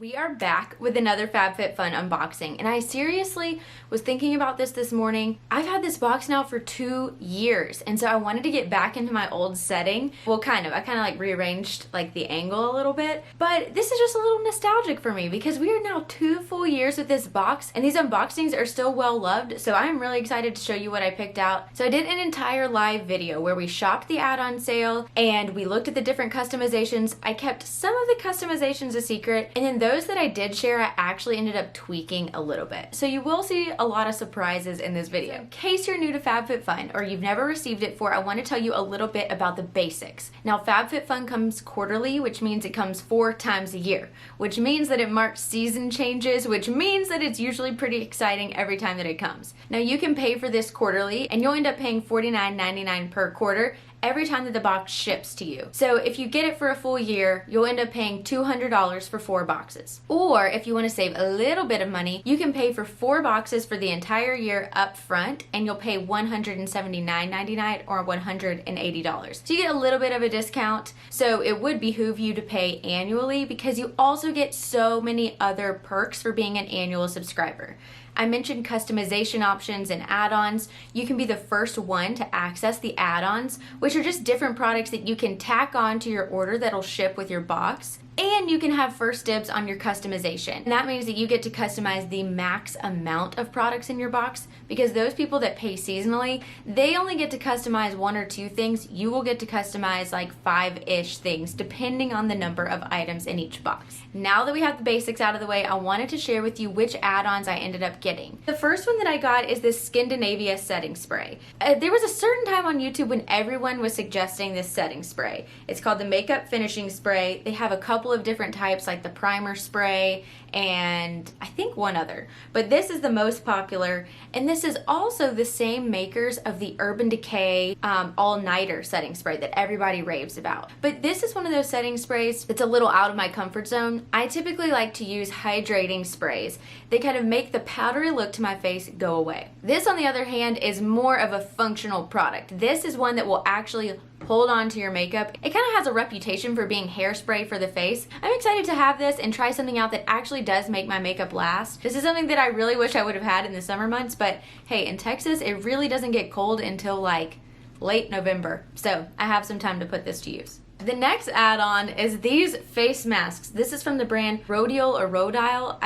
We are back with another FabFitFun unboxing, and I seriously was thinking about this morning. I've had this box now for 2 years, and so I wanted to get back into my old setting. Well, I kind of like rearranged like the angle a little bit, but this is just a little nostalgic for me because we are now 2 full years with this box, and these unboxings are still well loved, so I'm really excited to show you what I picked out. So I did an entire live video where we shopped the add-on sale, and we looked at the different customizations. I kept some of the customizations a secret, and then those that I did share, I actually ended up tweaking a little bit. So you will see a lot of surprises in this video. In case you're new to FabFitFun or you've never received it before, I want to tell you a little bit about the basics. Now, FabFitFun comes quarterly, which means it comes 4 times a year, which means that it marks season changes, which means that it's usually pretty exciting every time that it comes. Now, you can pay for this quarterly, and you'll end up paying $49.99 per quarter every time that the box ships to you. So if you get it for a full year, you'll end up paying $200 for 4 boxes. Or if you want to save a little bit of money, you can pay for 4 boxes for the entire year up front, and you'll pay $179.99 or $180. So you get a little bit of a discount. So it would behoove you to pay annually because you also get so many other perks for being an annual subscriber. I mentioned customization options and add-ons. You can be the first one to access the add-ons, which are just different products that you can tack on to your order that'll ship with your box. And you can have first dibs on your customization. And that means that you get to customize the max amount of products in your box, because those people that pay seasonally, they only get to customize 1 or 2 things. You will get to customize like 5-ish things depending on the number of items in each box. Now that we have the basics out of the way, I wanted to share with you which add-ons I ended up getting. The first one that I got is this Scandinavia setting spray. There was a certain time on YouTube when everyone was suggesting this setting spray. It's called the Makeup Finishing Spray. They have a couple of different types, like the primer spray and I think one other, but this is the most popular, and this is also the same makers of the Urban Decay all-nighter setting spray that everybody raves about. But this is one of those setting sprays that's a little out of my comfort zone. I typically like to use hydrating sprays. They kind of make the powdery look to my face go away. This, on the other hand, is more of a functional product. This is one that will actually hold on to your makeup. It kind of has a reputation for being hairspray for the face. I'm excited to have this and try something out that actually does make my makeup last. This is something that I really wish I would have had in the summer months, but hey, in Texas, it really doesn't get cold until like late November. So I have some time to put this to use. The next add-on is these face masks. This is from the brand Rodial or Rodile.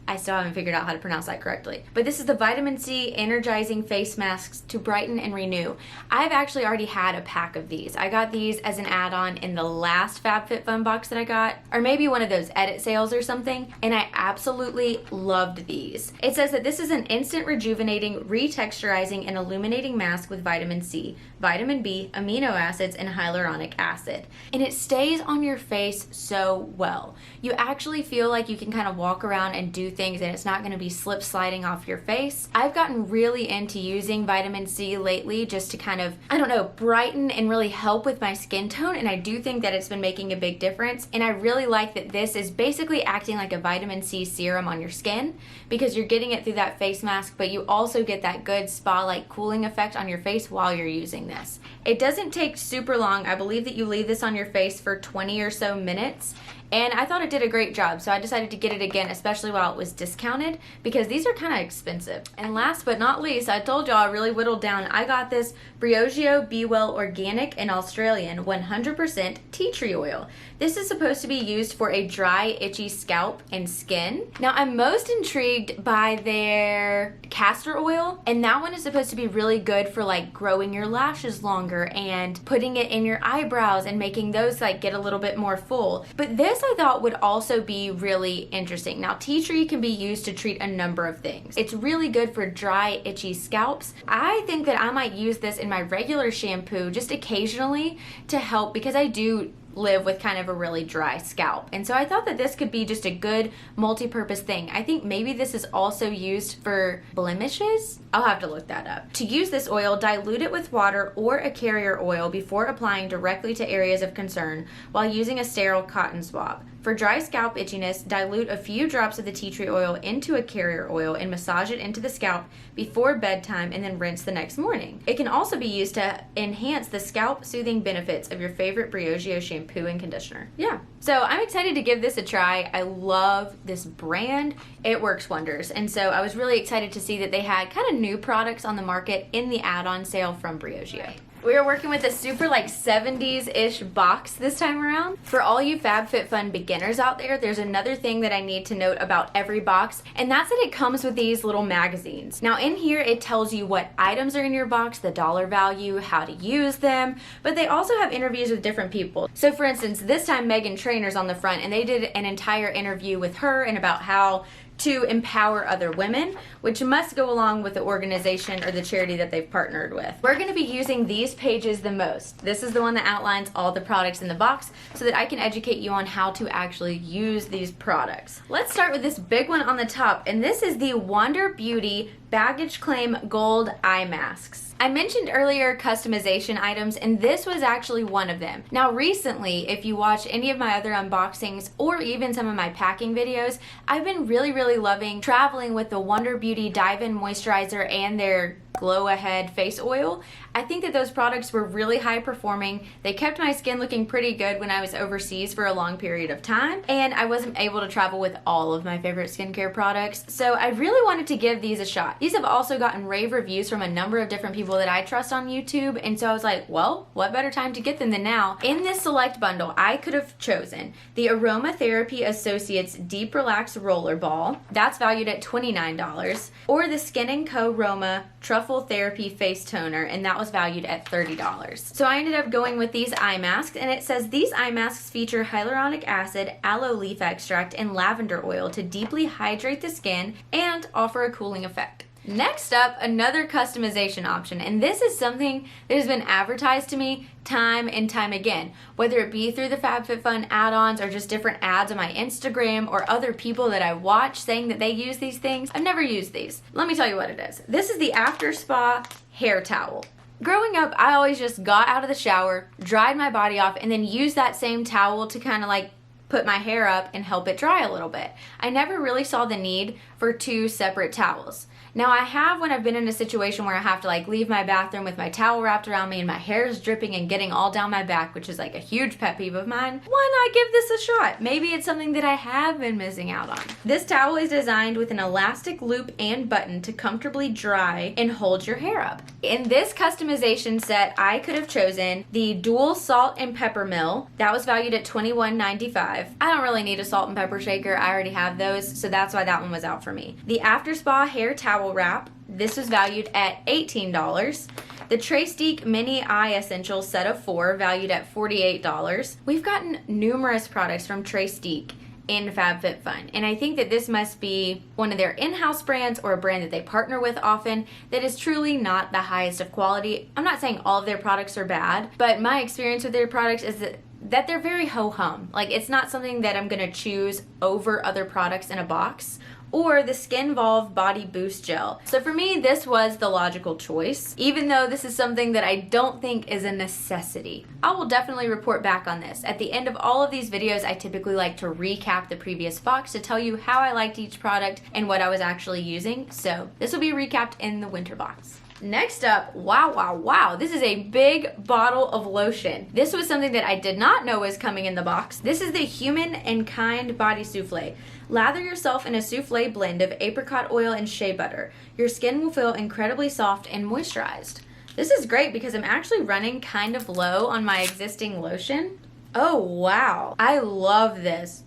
I still haven't figured out how to pronounce that correctly. But this is the Vitamin C Energizing Face Masks to Brighten and Renew. I've actually already had a pack of these. I got these as an add-on in the last FabFitFun box that I got, or maybe one of those edit sales or something, and I absolutely loved these. It says that this is an instant rejuvenating, retexturizing, and illuminating mask with vitamin C, vitamin B, amino acids, and hyaluronic acid. And it stays on your face so well. You actually feel like you can kind of walk around and do things and it's not going to be slip sliding off your face. I've gotten really into using vitamin C lately just to kind of, I don't know, brighten and really help with my skin tone, and I do think that it's been making a big difference. And I really like that this is basically acting like a vitamin C serum on your skin, because you're getting it through that face mask, but you also get that good spa-like cooling effect on your face while you're using this. It doesn't take super long. I believe that you leave this on your face for 20 or so minutes, and I thought it did a great job, so I decided to get it again, especially while it was discounted, because these are kind of expensive. And last but not least, I told y'all I really whittled down. I got this Briogeo Be Well Organic and Australian 100% tea tree oil. This is supposed to be used for a dry, itchy scalp and skin. Now, I'm most intrigued by their castor oil, and that one is supposed to be really good for like growing your lashes longer and putting it in your eyebrows and making those like get a little bit more full. But this I thought would also be really interesting. Now, tea tree can be used to treat a number of things. It's really good for dry, itchy scalps. I think that I might use this in my regular shampoo just occasionally to help, because I do live with kind of a really dry scalp. And so I thought that this could be just a good multi-purpose thing. I think maybe this is also used for blemishes. I'll have to look that up. To use this oil, dilute it with water or a carrier oil before applying directly to areas of concern while using a sterile cotton swab. For dry scalp itchiness, dilute a few drops of the tea tree oil into a carrier oil and massage it into the scalp before bedtime and then rinse the next morning. It can also be used to enhance the scalp soothing benefits of your favorite Briogeo shampoo and conditioner. Yeah, so I'm excited to give this a try. I love this brand. It works wonders. And so I was really excited to see that they had kind of new products on the market in the add-on sale from Briogeo. We are working with a super like 70s-ish box this time around. For all you FabFitFun beginners out there, there's another thing that I need to note about every box, and that's that it comes with these little magazines. Now in here it tells you what items are in your box, the dollar value, how to use them, but they also have interviews with different people. So for instance, this time Megan Trainor's on the front, and they did an entire interview with her and about how to empower other women, which must go along with the organization or the charity that they've partnered with. We're going to be using these pages the most. This is the one that outlines all the products in the box so that I can educate you on how to actually use these products. Let's start with this big one on the top, and this is the Wonder Beauty Baggage Claim Gold Eye Masks. I mentioned earlier customization items, and this was actually one of them. Now recently, if you watch any of my other unboxings or even some of my packing videos, I've been really loving traveling with the Wonder Beauty Dive-In Moisturizer and their Glow Ahead Face Oil. I think that those products were really high performing. They kept my skin looking pretty good when I was overseas for a long period of time, and I wasn't able to travel with all of my favorite skincare products, so I really wanted to give these a shot. These have also gotten rave reviews from a number of different people that I trust on YouTube, and so I was like, well, what better time to get them than now? In this select bundle, I could have chosen the Aromatherapy Associates Deep Relax Roller Ball. That's valued at $29, or the Skin & Co. Roma Truffle Therapy Face Toner, and that was valued at $30. So I ended up going with these eye masks, and it says these eye masks feature hyaluronic acid, aloe leaf extract, and lavender oil to deeply hydrate the skin and offer a cooling effect. Next up, another customization option, and this is something that has been advertised to me time and time again, whether it be through the FabFitFun add-ons or just different ads on my Instagram or other people that I watch saying that they use these things. I've never used these. Let me tell you what it is. This is the After Spa hair towel. Growing up, I always just got out of the shower, dried my body off, and then used that same towel to kind of like put my hair up and help it dry a little bit. I never really saw the need for two separate towels. Now I have when I've been in a situation where I have to like leave my bathroom with my towel wrapped around me and my hair is dripping and getting all down my back, which is like a huge pet peeve of mine. Why not give this a shot? Maybe it's something that I have been missing out on. This towel is designed with an elastic loop and button to comfortably dry and hold your hair up. In this customization set, I could have chosen the Dual Salt and Pepper Mill. That was valued at $21.95. I don't really need a salt and pepper shaker. I already have those, so that's why that one was out for me. The After Spa Hair Towel Wrap. This was valued at $18. The Trace-Deek Mini Eye Essentials set of 4, valued at $48. We've gotten numerous products from Trace-Deek in FabFitFun, and I think that this must be one of their in-house brands or a brand that they partner with often that is truly not the highest of quality. I'm not saying all of their products are bad, but my experience with their products is that they're very ho-hum. Like, it's not something that I'm gonna choose over other products in a box, or the Skinvolve Body Boost Gel. So for me, this was the logical choice, even though this is something that I don't think is a necessity. I will definitely report back on this. At the end of all of these videos, I typically like to recap the previous box to tell you how I liked each product and what I was actually using. So this will be recapped in the winter box. Next up, wow, this is a big bottle of lotion. This was something that I did not know was coming in the box. This is the Human and Kind Body Souffle. Lather yourself in a souffle blend of apricot oil and shea butter. Your skin will feel incredibly soft and moisturized. This is great because I'm actually running kind of low on my existing lotion. Oh wow, I love this.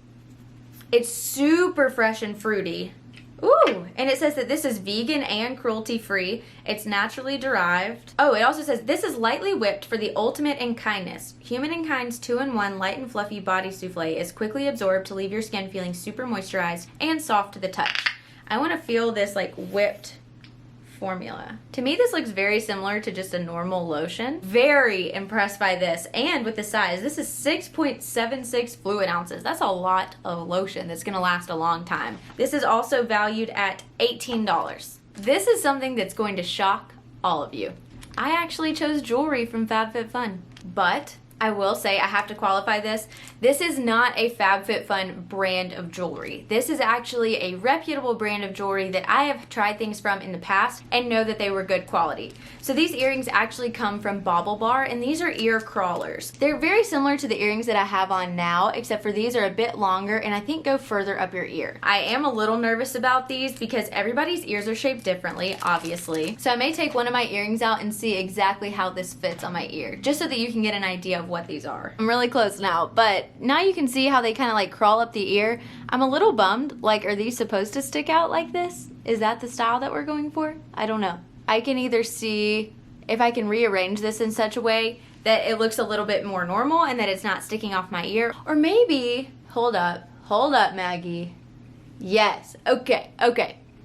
It's super fresh and fruity. Ooh, and it says that this is vegan and cruelty-free. It's naturally derived. Oh, it also says this is lightly whipped for the ultimate in kindness. Human & Kind's 2-in-1 light and fluffy body souffle is quickly absorbed to leave your skin feeling super moisturized and soft to the touch. I want to feel this like whipped formula. To me, this looks very similar to just a normal lotion. Very impressed by this, and with the size. This is 6.76 fluid ounces. That's a lot of lotion that's gonna last a long time. This is also valued at $18. This is something that's going to shock all of you. I actually chose jewelry from FabFitFun, but I will say, I have to qualify this. This is not a FabFitFun brand of jewelry. This is actually a reputable brand of jewelry that I have tried things from in the past and know that they were good quality. So these earrings actually come from Bauble Bar, and these are ear crawlers. They're very similar to the earrings that I have on now, except for these are a bit longer and I think go further up your ear. I am a little nervous about these because everybody's ears are shaped differently, obviously. So I may take one of my earrings out and see exactly how this fits on my ear, just so that you can get an idea of what these are. I'm really close now, but now you can see how they kind of like crawl up the ear. I'm a little bummed. Like, are these supposed to stick out like this? Is that the style that we're going for? I don't know. I can either see if I can rearrange this in such a way that it looks a little bit more normal and that it's not sticking off my ear. Or maybe, hold up, Maggie. Yes, okay.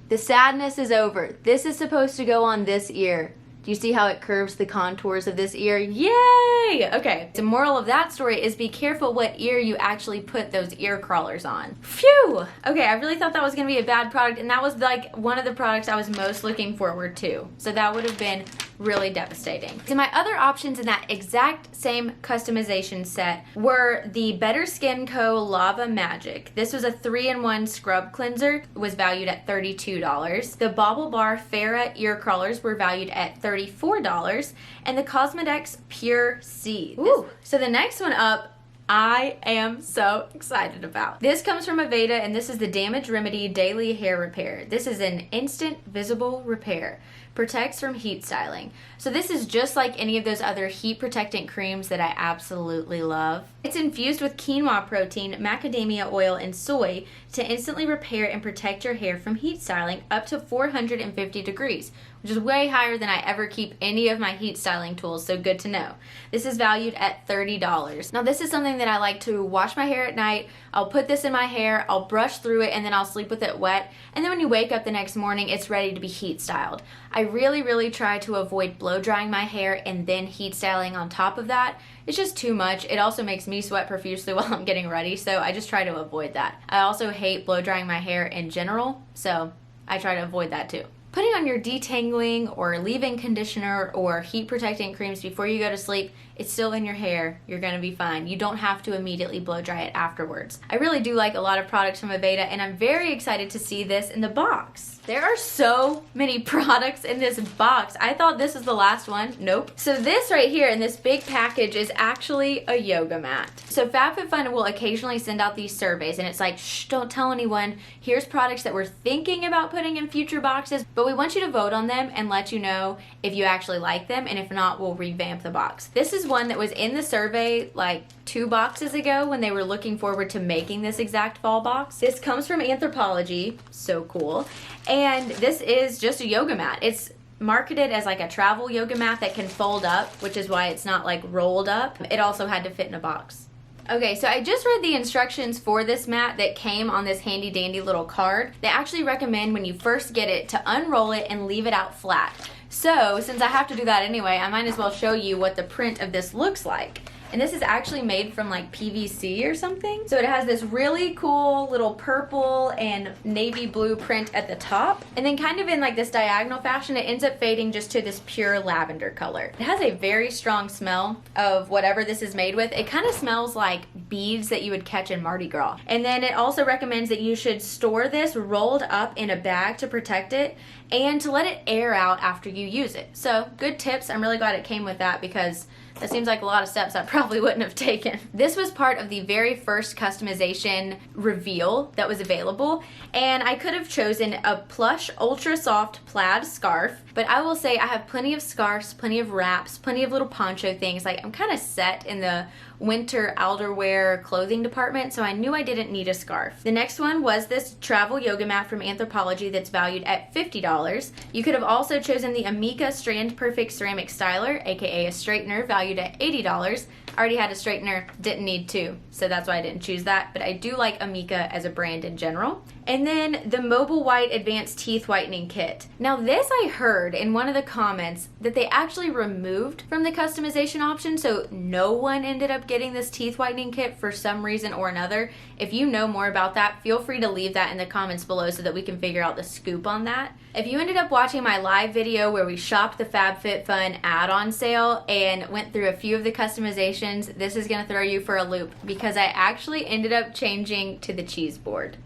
The sadness is over. This is supposed to go on this ear. Do you see how it curves the contours of this ear? Yay! Okay, the moral of that story is be careful what ear you actually put those ear crawlers on. Phew! Okay, I really thought that was gonna be a bad product, and that was like one of the products I was most looking forward to. So that would have been really devastating. So my other options in that exact same customization set were the Better Skin Co. Lava Magic. This was a 3-in-1 scrub cleanser. It was valued at $32. The Bauble Bar Farah ear crawlers were valued at $34. And the Cosmetics Pure C. Ooh. So the next one up, I am so excited about. This comes from Aveda, and this is the Damage Remedy Daily Hair Repair. This is an instant visible repair. Protects from heat styling. So this is just like any of those other heat protectant creams that I absolutely love. It's infused with quinoa protein, macadamia oil, and soy to instantly repair and protect your hair from heat styling up to 450 degrees, which is way higher than I ever keep any of my heat styling tools, so good to know. This is valued at $30. Now this is something that I like to wash my hair at night. I'll put this in my hair, I'll brush through it, and then I'll sleep with it wet. And then when you wake up the next morning, it's ready to be heat styled. I really try to avoid blow drying my hair and then heat styling on top of that. It's just too much. It also makes me sweat profusely while I'm getting ready, so I just try to avoid that. I also hate blow drying my hair in general, so I try to avoid that too. Putting on your detangling or leave-in conditioner or heat protectant creams before you go to sleep, it's still in your hair. You're gonna be fine. You don't have to immediately blow dry it afterwards. I really do like a lot of products from Aveda, and I'm very excited to see this in the box. There are so many products in this box. I thought this was the last one. Nope. So this right here in this big package is actually a yoga mat. So FabFitFun will occasionally send out these surveys, and it's like, shh, don't tell anyone. Here's products that we're thinking about putting in future boxes, but we want you to vote on them and let you know if you actually like them, and if not, we'll revamp the box. This is one that was in the survey like 2 boxes ago when they were looking forward to making this exact fall box. This comes from Anthropologie, so cool. And this is just a yoga mat. It's marketed as like a travel yoga mat that can fold up, which is why it's not like rolled up. It also had to fit in a box. Okay, so I just read the instructions for this mat that came on this handy dandy little card. They actually recommend when you first get it to unroll it and leave it out flat. So since I have to do that anyway, I might as well show you what the print of this looks like. And this is actually made from like PVC or something. So it has this really cool little purple and navy blue print at the top. And then kind of in like this diagonal fashion, it ends up fading just to this pure lavender color. It has a very strong smell of whatever this is made with. It kind of smells like beads that you would catch in Mardi Gras. And then it also recommends that you should store this rolled up in a bag to protect it and to let it air out after you use it. So good tips. I'm really glad it came with that because that seems like a lot of steps I probably wouldn't have taken. This was part of the very first customization reveal that was available, and I could have chosen a plush, ultra soft plaid scarf, but I will say I have plenty of scarves, plenty of wraps, plenty of little poncho things. Like I'm kind of set in the winter outerwear clothing department, so I knew I didn't need a scarf. The next one was this travel yoga mat from Anthropologie that's valued at $50. You could have also chosen the Amika Strand Perfect Ceramic Styler, aka a straightener, valued at $80. I already had a straightener, didn't need two, so that's why I didn't choose that, but I do like Amika as a brand in general. And then the Mobile White Advanced Teeth Whitening Kit. Now this I heard in one of the comments that they actually removed from the customization option, so no one ended up getting this teeth whitening kit for some reason or another. If you know more about that, feel free to leave that in the comments below so that we can figure out the scoop on that. If you ended up watching my live video where we shopped the FabFitFun add-on sale and went through a few of the customizations Lotions, this is gonna throw you for a loop because I actually ended up changing to the cheese board.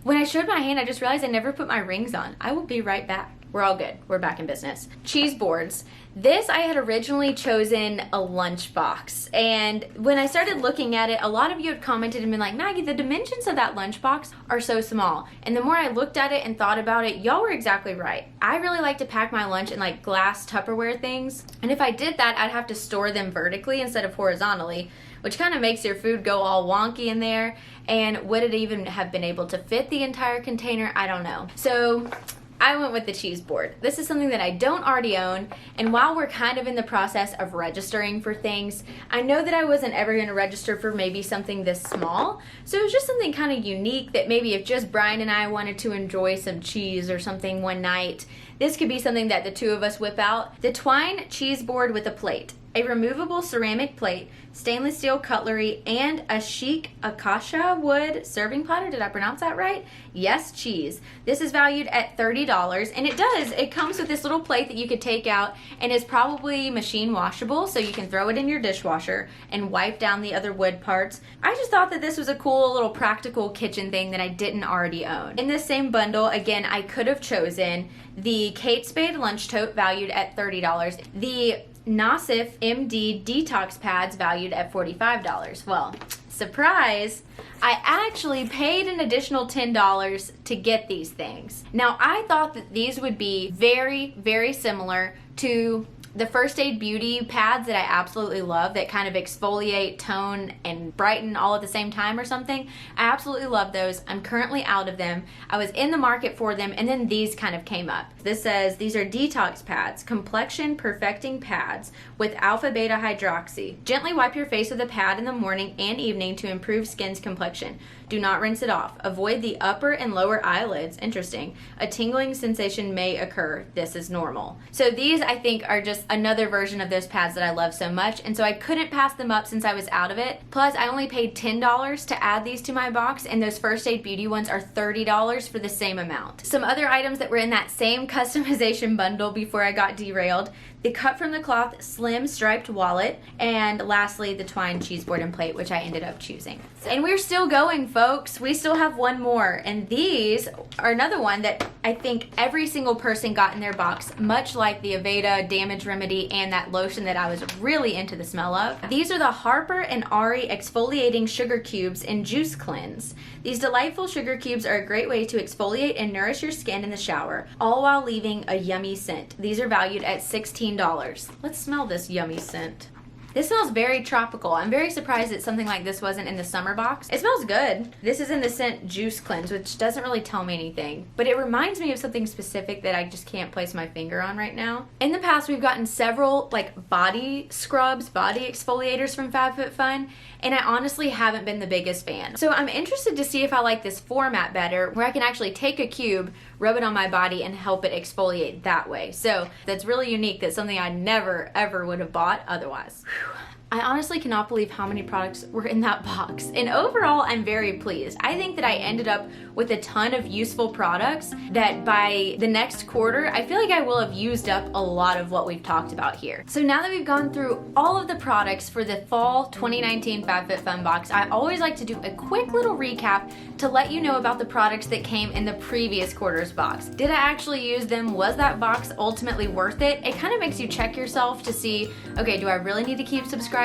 When I showed my hand, I just realized I never put my rings on. I will be right back. We're all good. We're back in business. Cheese boards. This, I had originally chosen a lunchbox. And when I started looking at it, a lot of you had commented and been like, Maggie, the dimensions of that lunchbox are so small. And the more I looked at it and thought about it, y'all were exactly right. I really like to pack my lunch in like glass Tupperware things. And if I did that, I'd have to store them vertically instead of horizontally, which kind of makes your food go all wonky in there. And would it even have been able to fit the entire container? I don't know. So I went with the cheese board. This is something that I don't already own, and while we're kind of in the process of registering for things, I know that I wasn't ever going to register for maybe something this small, so it was just something kind of unique that maybe if just Brian and I wanted to enjoy some cheese or something one night, this could be something that the two of us whip out. The Twine cheese board with a plate. A removable ceramic plate, stainless steel cutlery, and a chic acacia wood serving platter. Did I pronounce that right? Yes, cheese. This is valued at $30, and it comes with this little plate that you could take out and is probably machine washable, so you can throw it in your dishwasher and wipe down the other wood parts. I just thought that this was a cool little practical kitchen thing that I didn't already own. In this same bundle, again, I could have chosen the Kate Spade lunch tote valued at $30, the Nassif MD detox pads valued at $45. Well, surprise, I actually paid an additional $10 to get these things. Now, I thought that these would be very, very similar to the First Aid Beauty pads that I absolutely love that kind of exfoliate, tone, and brighten all at the same time or something. I absolutely love those. I'm currently out of them. I was in the market for them, and then these kind of came up. This says, these are detox pads, complexion perfecting pads with alpha beta hydroxy. Gently wipe your face with a pad in the morning and evening to improve skin's complexion. Do not rinse it off. Avoid the upper and lower eyelids. Interesting. A tingling sensation may occur. This is normal. So these, I think, are just another version of those pads that I love so much, and so I couldn't pass them up since I was out of it. Plus, I only paid $10 to add these to my box, and those First Aid Beauty ones are $30 for the same amount. Some other items that were in that same customization bundle before I got derailed: the Cut from the Cloth slim striped wallet, and lastly, the Twine cheese board and plate, which I ended up choosing. And we're still going, folks. We still have one more, and these are another one that I think every single person got in their box, much like the Aveda Damage Remedy and that lotion that I was really into the smell of. These are the Harper Ari exfoliating sugar cubes in Juice Cleanse. These delightful sugar cubes are a great way to exfoliate and nourish your skin in the shower, all while leaving a yummy scent. These are valued at $16. Let's smell this yummy scent. This smells very tropical. I'm very surprised that something like this wasn't in the summer box. It smells good. This is in the scent Juice Cleanse, which doesn't really tell me anything, but it reminds me of something specific that I just can't place my finger on right now. In the past, we've gotten several like body scrubs, body exfoliators from FabFitFun, and I honestly haven't been the biggest fan. So I'm interested to see if I like this format better, where I can actually take a cube, rub it on my body, and help it exfoliate that way. So that's really unique. That's something I never, ever would have bought otherwise. Whew. I honestly cannot believe how many products were in that box. And overall, I'm very pleased. I think that I ended up with a ton of useful products that by the next quarter, I feel like I will have used up a lot of what we've talked about here. So now that we've gone through all of the products for the fall 2019 FabFitFun box, I always like to do a quick little recap to let you know about the products that came in the previous quarter's box. Did I actually use them? Was that box ultimately worth it? It kind of makes you check yourself to see, okay, do I really need to keep subscribing?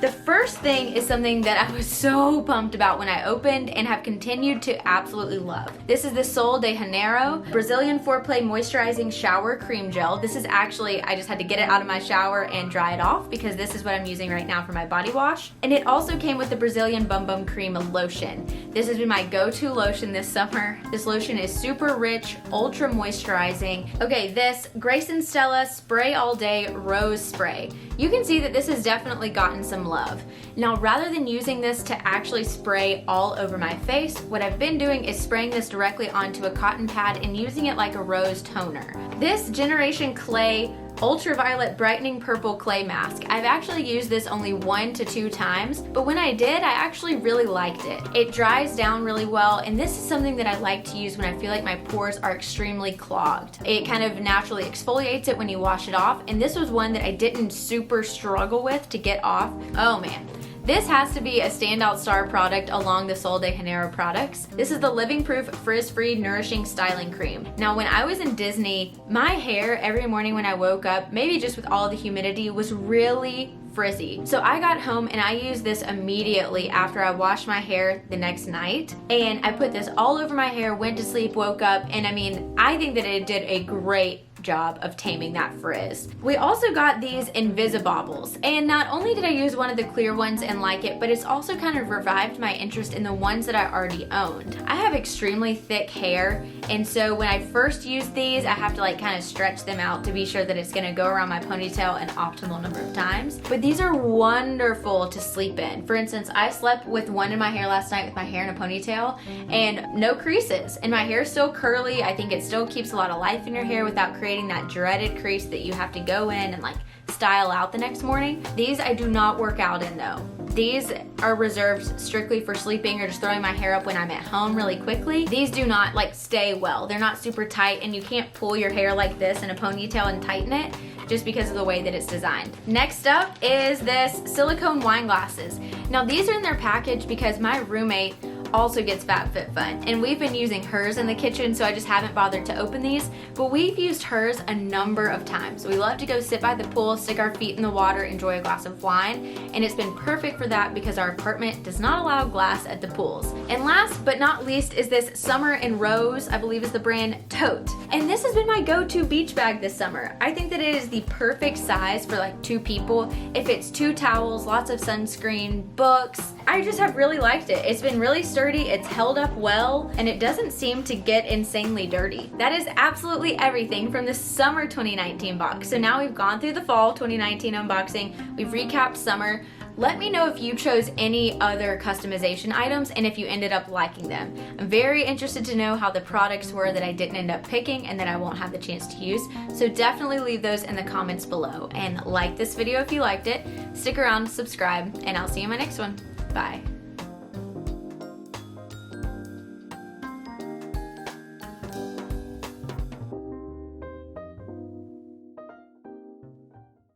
The first thing is something that I was so pumped about when I opened and have continued to absolutely love. This is the Sol de Janeiro Brazilian Foreplay Moisturizing Shower Cream Gel. This is actually, I just had to get it out of my shower and dry it off because this is what I'm using right now for my body wash. And it also came with the Brazilian Bum Bum Cream Lotion. This has been my go-to lotion this summer. This lotion is super rich, ultra moisturizing. Okay, this Grace and Stella Spray All Day Rose Spray. You can see that this has definitely gotten some love. Now, rather than using this to actually spray all over my face, what I've been doing is spraying this directly onto a cotton pad and using it like a rose toner. This Generation Clay Ultraviolet Brightening Purple Clay Mask. I've actually used this only 1 to 2 times, but when I did, I actually really liked it. It dries down really well, and this is something that I like to use when I feel like my pores are extremely clogged. It kind of naturally exfoliates it when you wash it off, and this was one that I didn't super struggle with to get off. Oh man. This has to be a standout star product along the Sol de Janeiro products. This is the Living Proof Frizz-Free Nourishing Styling Cream. Now, when I was in Disney, my hair every morning when I woke up, maybe just with all the humidity, was really frizzy. So I got home and I used this immediately after I washed my hair the next night. And I put this all over my hair, went to sleep, woke up, and I mean, I think that it did a great job of taming that frizz. We also got these Invisibobbles, and not only did I use one of the clear ones and like it, but it's also kind of revived my interest in the ones that I already owned. I have extremely thick hair, and so when I first use these, I have to like kind of stretch them out to be sure that it's gonna go around my ponytail an optimal number of times. But these are wonderful to sleep in. For instance, I slept with one in my hair last night with my hair in a ponytail and no creases, and my hair is still curly. I think it still keeps a lot of life in your hair without creating that dreaded crease that you have to go in and like style out the next morning. These I do not work out in though. These are reserved strictly for sleeping or just throwing my hair up when I'm at home really quickly. These do not like stay well. They're not super tight, and you can't pull your hair like this in a ponytail and tighten it just because of the way that it's designed. Next up is this silicone wine glasses. Now these are in their package because my roommate also gets FabFitFun, and we've been using hers in the kitchen, so I just haven't bothered to open these, but we've used hers a number of times. We love to go sit by the pool, stick our feet in the water, enjoy a glass of wine, and it's been perfect for that because our apartment does not allow glass at the pools. And last but not least is this Summer in Rose, I believe is the brand, tote. And this has been my go-to beach bag this summer. I think that it is the perfect size for like 2 people. If it's 2 towels, lots of sunscreen, books, I just have really liked it. It's been really sturdy, it's held up well, and it doesn't seem to get insanely dirty. That is absolutely everything from the summer 2019 box. So now we've gone through the fall 2019 unboxing, we've recapped summer. Let me know if you chose any other customization items and if you ended up liking them. I'm very interested to know how the products were that I didn't end up picking and that I won't have the chance to use. So definitely leave those in the comments below. And like this video if you liked it, stick around, subscribe, and I'll see you in my next one. Bye.